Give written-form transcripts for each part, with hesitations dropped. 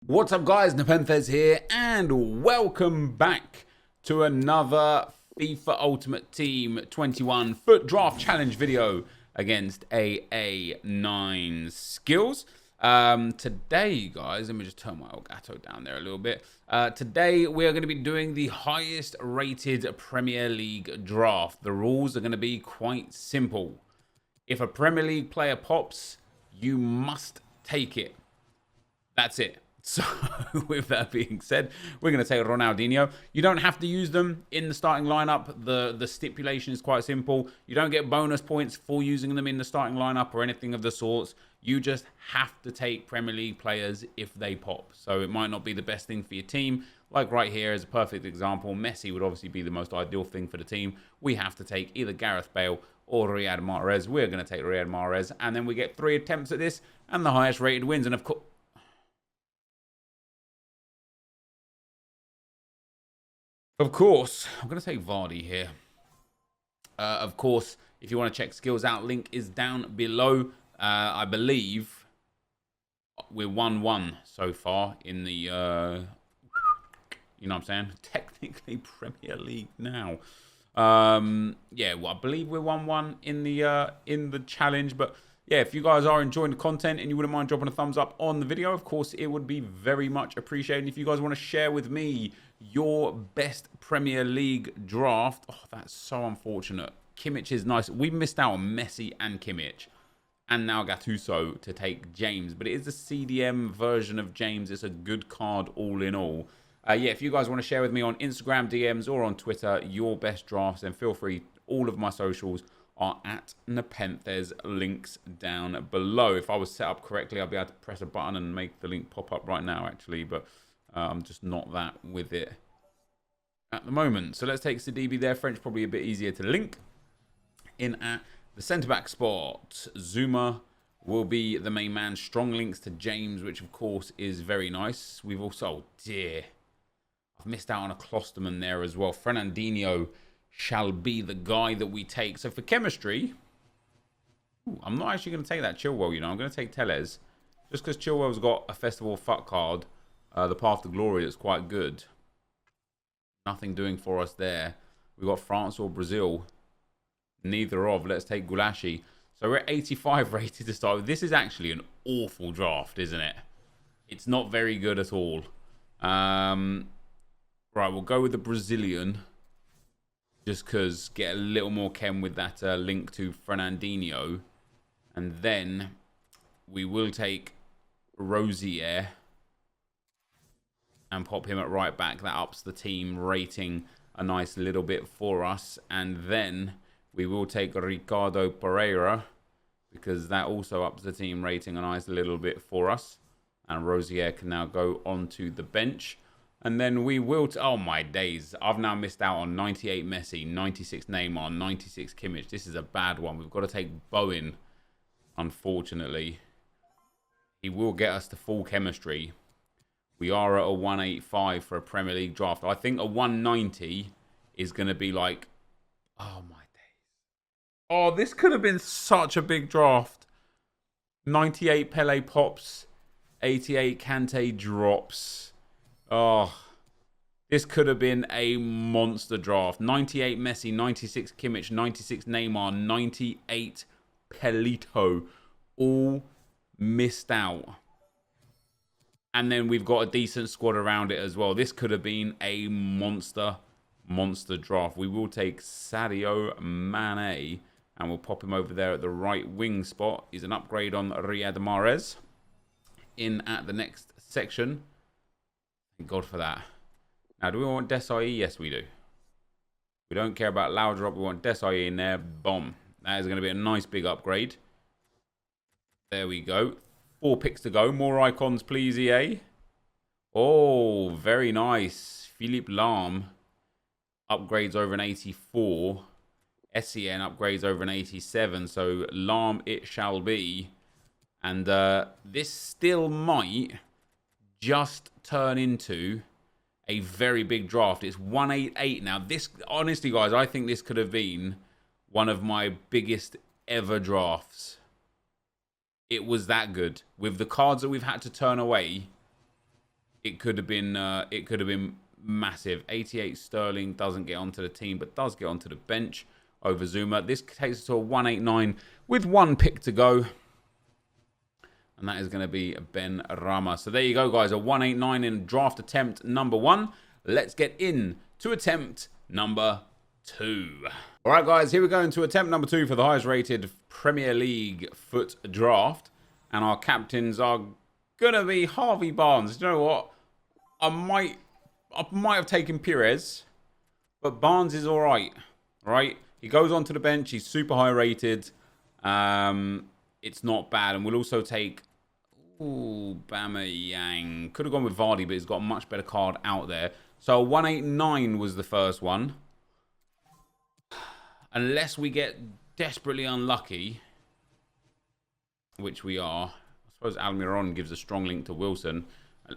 What's up guys, Nepenthes here and welcome back to another FIFA Ultimate Team 21 Foot Draft Challenge video against AA9 Skills. Today guys, let me just turn my Elgato down there a little bit. Today we are going to be doing the highest rated Premier League draft. The rules are going to be quite simple. If a Premier League player pops, you must take it. That's it. So, with that being said, we're going to take Ronaldinho. You don't have to use them in the starting lineup. The stipulation is quite simple. You don't get bonus points for using them in the starting lineup or anything of the sorts. You just have to take Premier League players if they pop. So, it might not be the best thing for your team. Like right here is a perfect example. Messi would obviously be the most ideal thing for the team. We have to take either Gareth Bale or Riyad Mahrez. We're going to take Riyad Mahrez. And then we get 3 attempts at this. And the highest rated wins. And of course... I'm going to take Vardy here. Of course, if you want to check skills out, link is down below. I believe we're 1-1 so far in the, you know what I'm saying? Technically Premier League now. Yeah, well, I believe we're 1-1 in the challenge, but yeah, if you guys are enjoying the content and you wouldn't mind dropping a thumbs up on the video, of course, it would be very much appreciated. If you guys want to share with me your best Premier League draft, oh, that's so unfortunate. Kimmich is nice. We missed out on Messi and Kimmich and now Gattuso to take James, but it is a CDM version of James. It's a good card all in all. Yeah, if you guys want to share with me on Instagram DMs or on Twitter your best drafts, then feel free. All of my socials are at Nepenthes, links down below. If I was set up correctly, I'd be able to press a button and make the link pop up right now, actually, but I'm just not that with it at the moment. So let's take Sidibe there. French probably a bit easier to link. In at the centre-back spot, Zuma will be the main man. Strong links to James, which of course is very nice. We've also, oh dear, I've missed out on a Klosterman there as well. Fernandinho shall be the guy that we take. So for chemistry, I'm not actually going to take that Chilwell, you know. I'm going to take Tellez. Just because Chilwell's got a Epl Fut card, the Path to Glory, that's quite good. Nothing doing for us there. We've got France or Brazil. Neither of. Let's take Gulashi. So we're at 85 rated to start with. This is actually an awful draft, isn't it? It's not very good at all. Right, we'll go with the Brazilian. Just because get a little more chem with that link to Fernandinho. And then we will take Rosier and pop him at right back. That ups the team rating a nice little bit for us. And then we will take Ricardo Pereira, because that also ups the team rating a nice little bit for us. And Rosier can now go onto the bench. And then we will... oh, my days. I've now missed out on 98 Messi, 96 Neymar, 96 Kimmich. This is a bad one. We've got to take Bowen, unfortunately. He will get us to full chemistry. We are at a 185 for a Premier League draft. I think a 190 is going to be like... oh, my days. Oh, this could have been such a big draft. 98 Pele pops. 88 Kante drops. Oh, this could have been a monster draft. 98 Messi, 96 Kimmich, 96 Neymar, 98 Pelito. All missed out. And then we've got a decent squad around it as well. This could have been a monster draft. We will take Sadio Mane and we'll pop him over there at the right wing spot. He's an upgrade on Riyad Mahrez. In at the next section. Thank God for that. Now, do we want Desai? Yes, we do. We don't care about Laudrup. We want Desai in there. Bomb. That is going to be a nice big upgrade. There we go. 4 picks to go. More icons, please, EA. Oh, very nice. Philippe Lahm upgrades over an 84. SEN upgrades over an 87. So, Lahm it shall be. And this still might just turn into a very big draft. It's 188 now. This, honestly, guys, I think this could have been one of my biggest ever drafts. It was that good. With the cards that we've had to turn away, it could have been massive. 88 Sterling doesn't get onto the team, but does get onto the bench over Zuma. This takes us to a 189 with 1 pick to go. And that is going to be Ben Rama. So there you go, guys. A 189 in draft attempt number 1. Let's get in to attempt number 2. All right, guys. Here we go into attempt number 2 for the highest rated Premier League foot draft. And our captains are going to be Harvey Barnes. You know what? I might have taken Perez, but Barnes is all right. All right? He goes onto the bench. He's super high rated. It's not bad. And we'll also take... Ooh, Bama could have gone with Vardy, but he's got a much better card out there. So 189 was the first one. Unless we get desperately unlucky, which we are. I suppose Almiron gives a strong link to Wilson.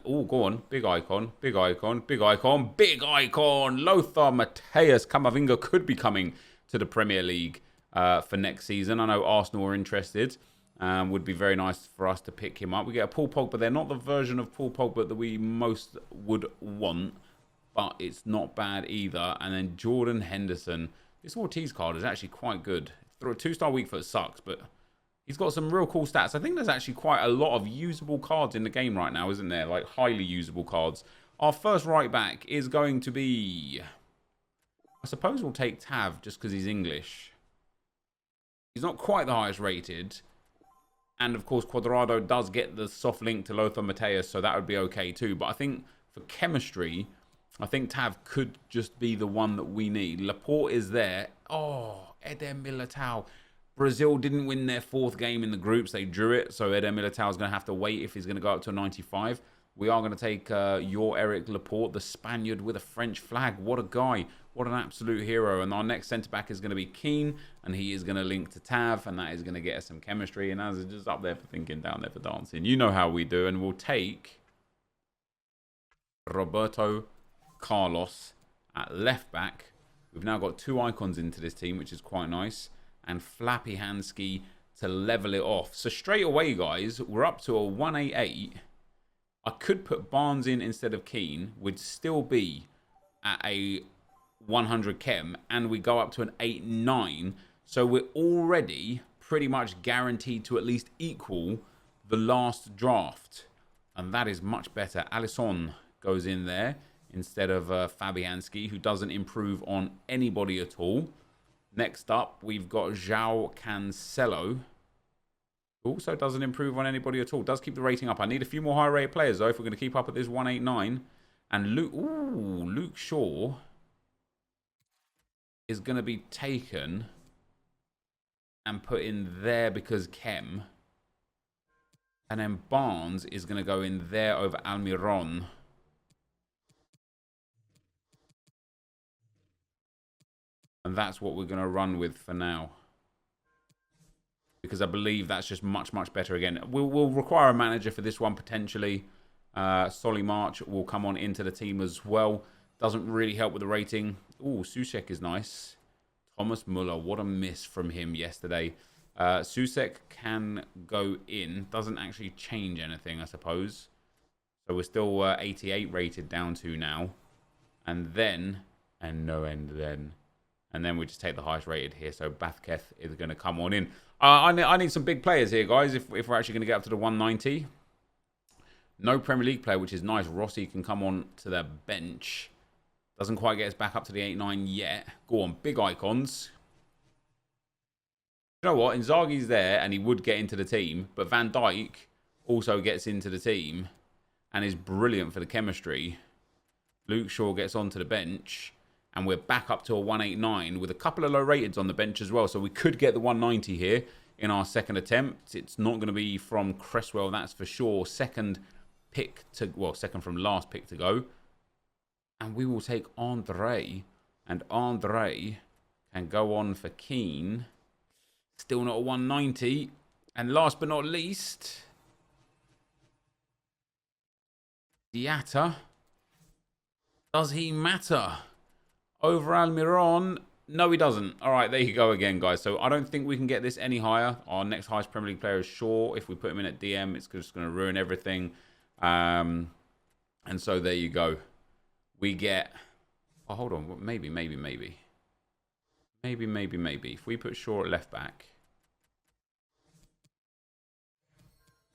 Oh, go on. Big icon. Big icon. Big icon. Big icon. Lothar Matthäus Camavinga could be coming to the Premier League for next season. I know Arsenal are interested. Would be very nice for us to pick him up. We get a Paul Pogba. They're not the version of Paul Pogba that we most would want, but it's not bad either. And then Jordan Henderson. This Ortiz card is actually quite good. Through a 2-star weak foot sucks, but he's got some real cool stats. I think there's actually quite a lot of usable cards in the game right now, isn't there? Like highly usable cards. Our first right back is going to be... I suppose we'll take Tav just because he's English. He's not quite the highest rated. And, of course, Cuadrado does get the soft link to Lothar Matthäus, so that would be okay too. But I think for chemistry, I think Tav could just be the one that we need. Laporte is there. Oh, Eder Militao. Brazil didn't win their 4th game in the groups. They drew it, so Eder Militao is going to have to wait if he's going to go up to a 95. We are going to take your Eric Laporte, the Spaniard with a French flag. What a guy. What an absolute hero. And our next centre-back is going to be Keane, and he is going to link to Tav, and that is going to get us some chemistry. And as it's just up there for thinking, down there for dancing. You know how we do. And we'll take Roberto Carlos at left-back. We've now got 2 icons into this team, which is quite nice. And Flappy Hansky to level it off. So straight away, guys, we're up to a 188. I could put Barnes in instead of Keane. We'd still be at a 100 chem. And we go up to an 89. So we're already pretty much guaranteed to at least equal the last draft. And that is much better. Alisson goes in there instead of Fabianski, who doesn't improve on anybody at all. Next up, we've got João Cancelo. Also doesn't improve on anybody at all. Does keep the rating up. I need a few more high-rated players, though, if we're going to keep up at this 189. And Luke Shaw is going to be taken and put in there because Chem. And then Barnes is going to go in there over Almiron. And that's what we're going to run with for now. Because I believe that's just much, much better again. We'll require a manager for this one, potentially. Solly March will come on into the team as well. Doesn't really help with the rating. Ooh, Susek is nice. Thomas Muller, what a miss from him yesterday. Susek can go in. Doesn't actually change anything, I suppose. So we're still 88 rated down to now. And then, and no end then. And then we just take the highest rated here. So Bathketh is going to come on in. I need some big players here, guys, if we're actually going to get up to the 190. No Premier League player, which is nice. Rossi can come on to the bench. Doesn't quite get us back up to the 89 yet. Go on, big icons. You know what? Inzaghi's there, and he would get into the team. But Van Dijk also gets into the team and is brilliant for the chemistry. Luke Shaw gets onto the bench. And we're back up to a 189 with a couple of low rateds on the bench as well. So we could get the 190 here in our second attempt. It's not going to be from Cresswell, that's for sure. Second from last pick to go. And we will take Andre. And Andre can go on for Keane. Still not a 190. And last but not least, Diatta. Does he matter? Over Almiron? No, he doesn't. All right, there you go again, guys. So I don't think we can get this any higher. Our next highest Premier League player is Shaw. If we put him in at DM, it's just going to ruin everything. And And so there you go. We get... Oh, hold on. Maybe. If we put Shaw at left back.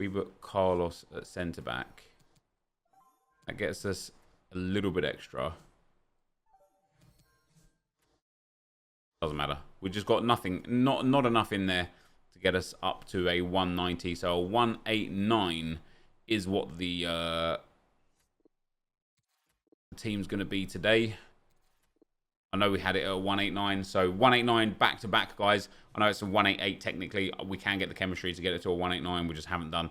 We put Carlos at centre back. That gets us a little bit extra. Doesn't matter. We just got nothing. Not enough in there to get us up to a 190. So a 189 is what the team's going to be today. I know we had it at 189, so 189 back to back, guys. I know it's a 188 technically. We can get the chemistry to get it to a 189. We just haven't done.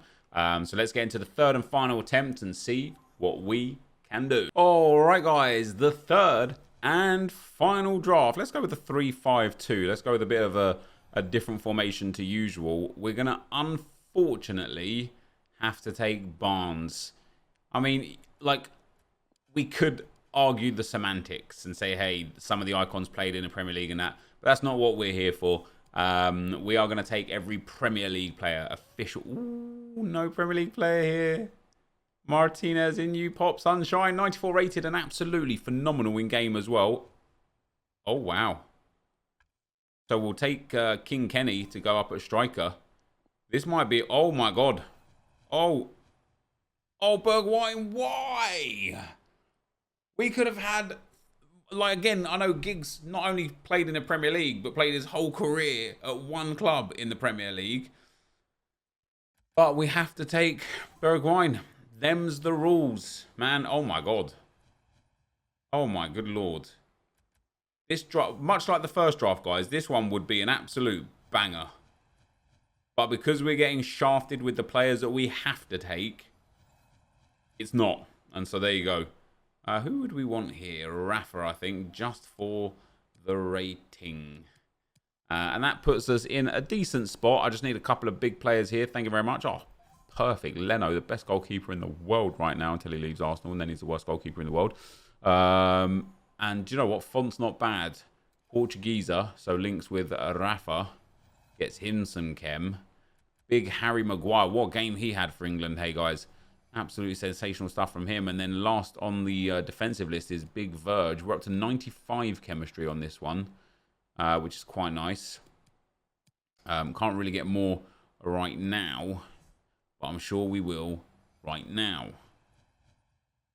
So let's get into the third and final attempt and see what we can do. All right, guys, the third and final draft. Let's go with the 3-5-2. Let's go with a bit of a different formation to usual. We're going to unfortunately have to take Barnes. I mean, like, we could argue the semantics and say, hey, some of the icons played in the Premier League and that, but that's not what we're here for. We are going to take every Premier League player official. Ooh, no Premier League player here. Martinez in you, Pop Sunshine, 94 rated and absolutely phenomenal in game as well. Oh, wow. So we'll take King Kenny to go up at striker. This might be, oh my God. Oh, Bergwijn, why? We could have had, like, again, I know Giggs not only played in the Premier League, but played his whole career at one club in the Premier League. But we have to take Bergwijn. Them's the rules, man. Oh, my God. Oh, my good Lord. This draft, much like the first draft, guys, this one would be an absolute banger. But because we're getting shafted with the players that we have to take, it's not. And so there you go. Who would we want here? Rafa, I think, just for the rating. And that puts us in a decent spot. I just need a couple of big players here. Thank you very much. Oh, perfect. Leno, the best goalkeeper in the world right now until he leaves Arsenal, and then he's the worst goalkeeper in the world. And do you know what? Font's not bad. Portuguesa, so links with Rafa. Gets him some chem. Big Harry Maguire. What game he had for England, hey, guys. Absolutely sensational stuff from him. And then last on the defensive list is Big Verge. We're up to 95 chemistry on this one, which is quite nice. Can't really get more right now, but I'm sure we will right now.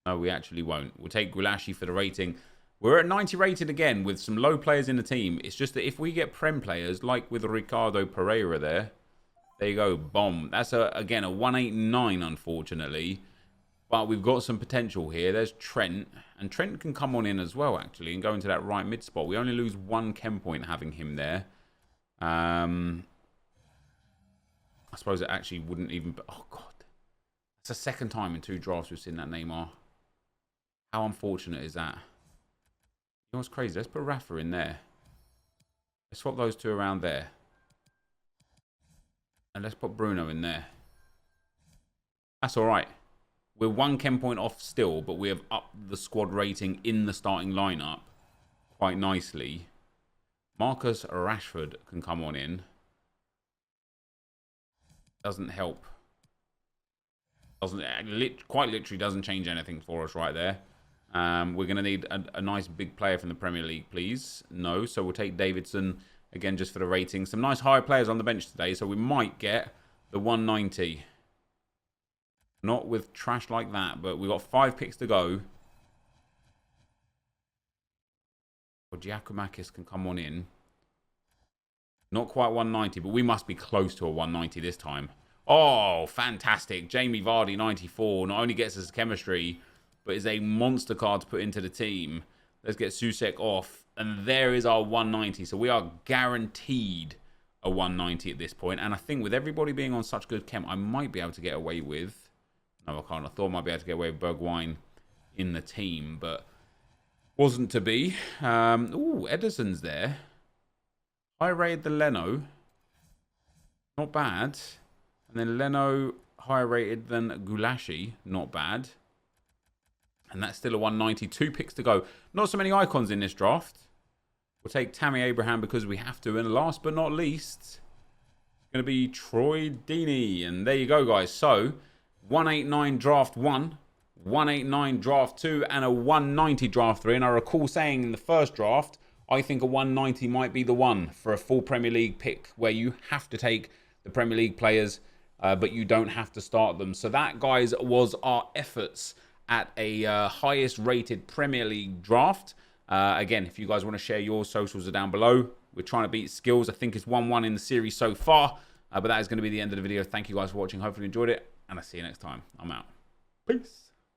No, we actually won't. We'll take Gulashi for the rating. We're at 90 rated again with some low players in the team. It's just that if we get Prem players, like with Ricardo Pereira there you go, bomb. That's, again, a 189, unfortunately. But we've got some potential here. There's Trent. And Trent can come on in as well, actually, and go into that right mid spot. We only lose one chem point having him there. I suppose it actually wouldn't even... Oh, God. It's the second time in 2 drafts we've seen that Neymar. How unfortunate is that? You know what's crazy? Let's put Rafa in there. Let's swap those two around there. And let's put Bruno in there. That's all right. We're 1 chem point off still, but we have upped the squad rating in the starting lineup quite nicely. Marcus Rashford can come on in. Doesn't help. Quite literally doesn't change anything for us right there. We're going to need a nice big player from the Premier League, please. No, so we'll take Davidson again just for the rating. Some nice high players on the bench today, so we might get the 190. Not with trash like that, but we've got 5 picks to go. Or Giacomakis can come on in. Not quite 190, but we must be close to a 190 this time. Oh, fantastic. Jamie Vardy, 94. Not only gets us chemistry, but is a monster card to put into the team. Let's get Susek off. And there is our 190. So we are guaranteed a 190 at this point. And I think with everybody being on such good chem, I might be able to get away with... No, I can't. I thought I might be able to get away with Bergwijn in the team, but wasn't to be. Ooh, Ederson's there. I rated the Leno. Not bad. And then Leno higher rated than Gulashi. Not bad. And that's still a 190. 2 picks to go. Not so many icons in this draft. We'll take Tammy Abraham because we have to. And last but not least, it's going to be Troy Deeney. And there you go, guys. So, 189 draft 1. 189 draft 2 and a 190 draft 3. And I recall saying in the first draft, I think a 190 might be the one for a full Premier League pick where you have to take the Premier League players, but you don't have to start them. So that, guys, was our efforts at a highest rated Premier League draft. Again, if you guys want to share your socials, are down below. We're trying to beat Skills. I think it's 1-1 in the series so far. But that is going to be the end of the video. Thank you guys for watching. Hopefully you enjoyed it. And I'll see you next time. I'm out. Peace.